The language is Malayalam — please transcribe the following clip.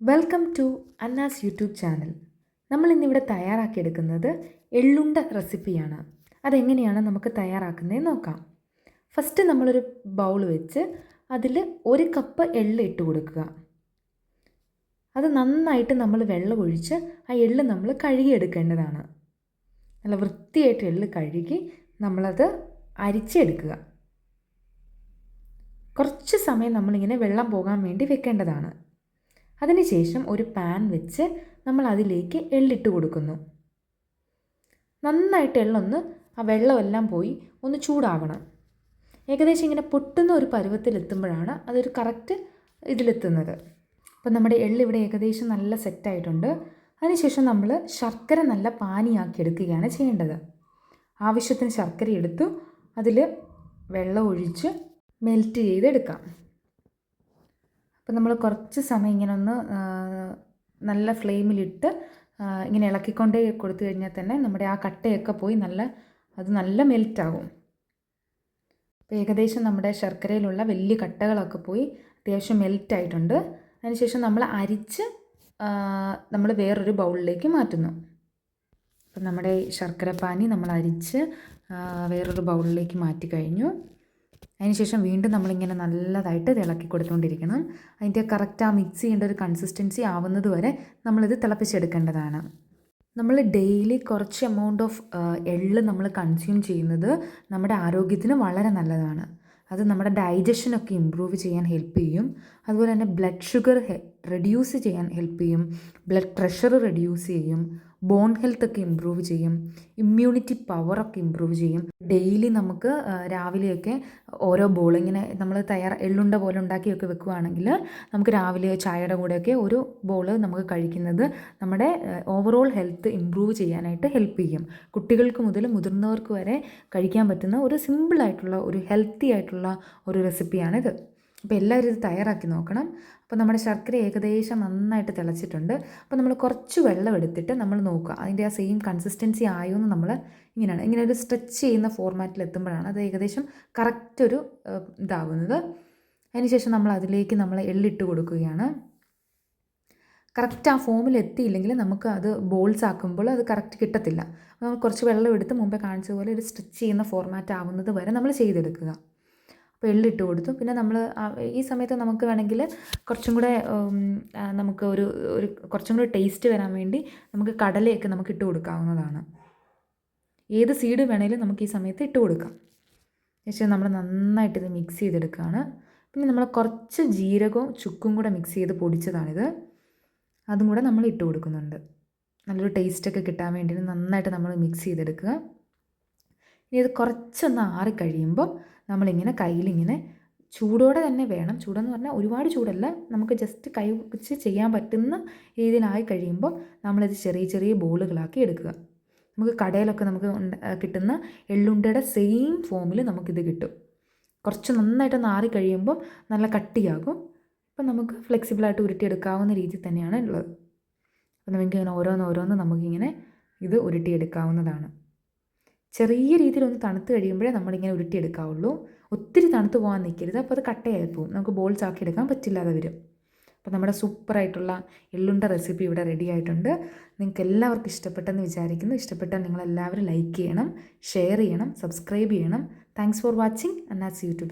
Welcome to Anna's YouTube channel. നമ്മൾ ഇന്നിവിടെ തയ്യാറാക്കിയെടുക്കുന്നത് എള്ളുണ്ട റെസിപ്പിയാണ്. അതെങ്ങനെയാണ് നമുക്ക് തയ്യാറാക്കുന്നതെന്ന് നോക്കാം. ഫസ്റ്റ് നമ്മളൊരു ബൗൾ വെച്ച് അതിൽ 1 കപ്പ് എള്ള് ഇട്ട് കൊടുക്കുക. അത് നന്നായിട്ട് നമ്മൾ വെള്ളം ഒഴിച്ച് ആ എള്ള് നമ്മൾ കഴുകിയെടുക്കേണ്ടതാണ്. നല്ല വൃത്തിയായിട്ട് എള്ള് കഴുകി നമ്മളത് അരിച്ചെടുക്കുക. കുറച്ച് സമയം നമ്മളിങ്ങനെ വെള്ളം പോകാൻ വേണ്ടി വെക്കേണ്ടതാണ്. അതിനുശേഷം ഒരു പാൻ വെച്ച് നമ്മൾ അതിലേക്ക് എള്ളിട്ട് കൊടുക്കുന്നു. നന്നായിട്ട് എള്ളൊന്ന് ആ വെള്ളമെല്ലാം പോയി ഒന്ന് ചൂടാവണം. ഏകദേശം ഇങ്ങനെ പൊട്ടുന്ന ഒരു പരുവത്തിലെത്തുമ്പോഴാണ് അതൊരു കറക്റ്റ് ഇതിലെത്തുന്നത്. അപ്പോൾ നമ്മുടെ എള്ളിവിടെ ഏകദേശം നല്ല സെറ്റായിട്ടുണ്ട്. അതിനുശേഷം നമ്മൾ ശർക്കര നല്ല പാനിയാക്കി എടുക്കുകയാണ് ചെയ്യേണ്ടത്. ആവശ്യത്തിന് ശർക്കര എടുത്തു അതിൽ വെള്ളം ഒഴിച്ച് മെൽറ്റ് ചെയ്തെടുക്കാം. അപ്പോൾ നമ്മൾ കുറച്ച് സമയം ഇങ്ങനെ ഒന്ന് നല്ല ഫ്ലെയിമിലിട്ട് ഇങ്ങനെ ഇളക്കിക്കൊണ്ടേ കൊടുത്തു കഴിഞ്ഞാൽ തന്നെ നമ്മുടെ ആ കട്ടയൊക്കെ പോയി അത് നല്ല മെൽറ്റാകും. അപ്പോൾ ഏകദേശം നമ്മുടെ ശർക്കരയിലുള്ള വലിയ കട്ടകളൊക്കെ പോയി അത്യാവശ്യം മെൽറ്റായിട്ടുണ്ട്. അതിനുശേഷം നമ്മൾ അരിച്ച് നമ്മൾ വേറൊരു ബൗളിലേക്ക് മാറ്റുന്നു. അപ്പം നമ്മുടെ ശർക്കരപ്പാനി നമ്മൾ അരിച്ച് വേറൊരു ബൗളിലേക്ക് മാറ്റി കഴിഞ്ഞു. അതിനുശേഷം വീണ്ടും നമ്മളിങ്ങനെ നല്ലതായിട്ട് ഇളക്കി കൊടുത്തുകൊണ്ടിരിക്കണം. അതിൻ്റെ കറക്റ്റ് ആ മിക്സ് ചെയ്യേണ്ട ഒരു കൺസിസ്റ്റൻസി ആവുന്നത് വരെ നമ്മളിത് തിളപ്പിച്ചെടുക്കേണ്ടതാണ്. നമ്മൾ ഡെയിലി കുറച്ച് എമൗണ്ട് ഓഫ് എള്ള് നമ്മൾ കൺസ്യൂം ചെയ്യുന്നത് നമ്മുടെ ആരോഗ്യത്തിന് വളരെ നല്ലതാണ്. അത് നമ്മുടെ ഡൈജഷനൊക്കെ ഇമ്പ്രൂവ് ചെയ്യാൻ ഹെൽപ്പ് ചെയ്യും. അതുപോലെ തന്നെ ബ്ലഡ് ഷുഗർ റെഡ്യൂസ് ചെയ്യാൻ ഹെൽപ്പ് ചെയ്യും. ബ്ലഡ് പ്രഷർ റെഡ്യൂസ് ചെയ്യും. ബോൺ ഹെൽത്തൊക്കെ ഇമ്പ്രൂവ് ചെയ്യും. ഇമ്മ്യൂണിറ്റി പവറൊക്കെ ഇമ്പ്രൂവ് ചെയ്യും. ഡെയിലി നമുക്ക് രാവിലെയൊക്കെ ഓരോ ബോൾ ഇങ്ങനെ നമ്മൾ എള്ളുണ്ട പോലെ ഉണ്ടാക്കിയൊക്കെ വെക്കുകയാണെങ്കിൽ നമുക്ക് രാവിലെ ചായയുടെ കൂടെയൊക്കെ ഒരു ബോൾ നമുക്ക് കഴിക്കുന്നത് നമ്മുടെ ഓവറോൾ ഹെൽത്ത് ഇമ്പ്രൂവ് ചെയ്യാനായിട്ട് ഹെൽപ്പ് ചെയ്യും. കുട്ടികൾക്ക് മുതൽ മുതിർന്നവർക്ക് വരെ കഴിക്കാൻ പറ്റുന്ന ഒരു സിമ്പിളായിട്ടുള്ള ഒരു ഹെൽത്തി ആയിട്ടുള്ള ഒരു റെസിപ്പിയാണിത്. അപ്പോൾ എല്ലാവരും ഇത് തയ്യാറാക്കി നോക്കണം. അപ്പോൾ നമ്മുടെ ശർക്കര ഏകദേശം നന്നായിട്ട് തിളച്ചിട്ടുണ്ട്. അപ്പോൾ നമ്മൾ കുറച്ച് വെള്ളം എടുത്തിട്ട് നമ്മൾ നോക്കുക അതിൻ്റെ ആ സെയിം കൺസിസ്റ്റൻസി ആയോ എന്ന് നമ്മൾ ഇങ്ങനെ ഒരു സ്ട്രെച്ച് ചെയ്യുന്ന ഫോർമാറ്റിൽ എത്തുമ്പോഴാണ് അത് ഏകദേശം കറക്റ്റ് ഒരു ഇതാവുന്നത്. അതിനുശേഷം നമ്മൾ അതിലേക്ക് എള്ളിട്ട് കൊടുക്കുകയാണ്. കറക്റ്റ് ആ ഫോമിൽ എത്തിയില്ലെങ്കിൽ നമുക്ക് അത് ബോൾസ് ആക്കുമ്പോൾ അത് കറക്റ്റ് കിട്ടത്തില്ല. നമ്മൾ കുറച്ച് വെള്ളം എടുത്ത് മുമ്പേ കാണിച്ചതുപോലെ ഒരു സ്ട്രെച്ച് ചെയ്യുന്ന ഫോർമാറ്റ് ആവുന്നത് വരെ നമ്മൾ ചെയ്തെടുക്കുക. അപ്പോൾ എള്ളിട്ട് കൊടുത്തു. പിന്നെ നമ്മൾ ഈ സമയത്ത് നമുക്ക് വേണമെങ്കിൽ കുറച്ചും കൂടെ നമുക്ക് ഒരു കുറച്ചും കൂടെ ടേസ്റ്റ് വരാൻ വേണ്ടി നമുക്ക് കടലയൊക്കെ നമുക്ക് ഇട്ട് കൊടുക്കാവുന്നതാണ്. ഏത് സീഡ് വേണമെങ്കിലും നമുക്ക് ഈ സമയത്ത് ഇട്ട് കൊടുക്കാം. ശേഷം നമ്മൾ നന്നായിട്ട് ഇത് മിക്സ് ചെയ്തെടുക്കുകയാണ്. പിന്നെ നമ്മൾ കുറച്ച് ജീരകവും ചുക്കും കൂടെ മിക്സ് ചെയ്ത് പൊടിച്ചതാണിത്. അതും കൂടെ നമ്മൾ ഇട്ട് കൊടുക്കുന്നുണ്ട്. നല്ലൊരു ടേസ്റ്റൊക്കെ കിട്ടാൻ വേണ്ടി നന്നായിട്ട് നമ്മൾ മിക്സ് ചെയ്തെടുക്കുക. ഇനി ഇത് കുറച്ചൊന്ന് ആറിക്കഴിയുമ്പോൾ നമ്മളിങ്ങനെ കയ്യിലിങ്ങനെ ചൂടോടെ തന്നെ വേണം. ചൂടെന്ന് പറഞ്ഞാൽ ഒരുപാട് ചൂടല്ല, നമുക്ക് ജസ്റ്റ് കൈ വെച്ച് ചെയ്യാൻ പറ്റുന്ന രീതിയിലായി കഴിയുമ്പോൾ നമ്മളിത് ചെറിയ ചെറിയ ബോളുകളാക്കി എടുക്കുക. നമുക്ക് കടയിലൊക്കെ നമുക്ക് കിട്ടുന്ന എള്ളുണ്ടയുടെ സെയിം ഫോമിൽ നമുക്കിത് കിട്ടും. കുറച്ച് നന്നായിട്ട് ആറി കഴിയുമ്പോൾ നല്ല കട്ടിയാകും. അപ്പം നമുക്ക് ഫ്ലെക്സിബിളായിട്ട് ഉരുട്ടിയെടുക്കാവുന്ന രീതി തന്നെയാണ് ഉള്ളത്. അപ്പം നമുക്കിങ്ങനെ ഓരോന്ന് നമുക്കിങ്ങനെ ഇത് ഉരുട്ടിയെടുക്കാവുന്നതാണ്. ചെറിയ രീതിയിലൊന്ന് തണുത്ത് കഴിയുമ്പോഴേ നമ്മളിങ്ങനെ ഉരുട്ടിയെടുക്കാവുള്ളൂ. ഒത്തിരി തണുത്ത് പോകാൻ നിൽക്കരുത്, അപ്പോൾ അത് കട്ടയായി പോകും, നമുക്ക് ബോൾസ് ആക്കി എടുക്കാൻ പറ്റില്ലാതെ വരും. അപ്പോൾ നമ്മുടെ സൂപ്പറായിട്ടുള്ള എള്ളുണ്ട റെസിപ്പി ഇവിടെ റെഡി ആയിട്ടുണ്ട്. നിങ്ങൾക്ക് എല്ലാവർക്കും ഇഷ്ടപ്പെട്ടെന്ന് വിചാരിക്കുന്നു. ഇഷ്ടപ്പെട്ടാൽ നിങ്ങളെല്ലാവരും ലൈക്ക് ചെയ്യണം, ഷെയർ ചെയ്യണം, സബ്സ്ക്രൈബ് ചെയ്യണം. Thanks for watching Anna's YouTube.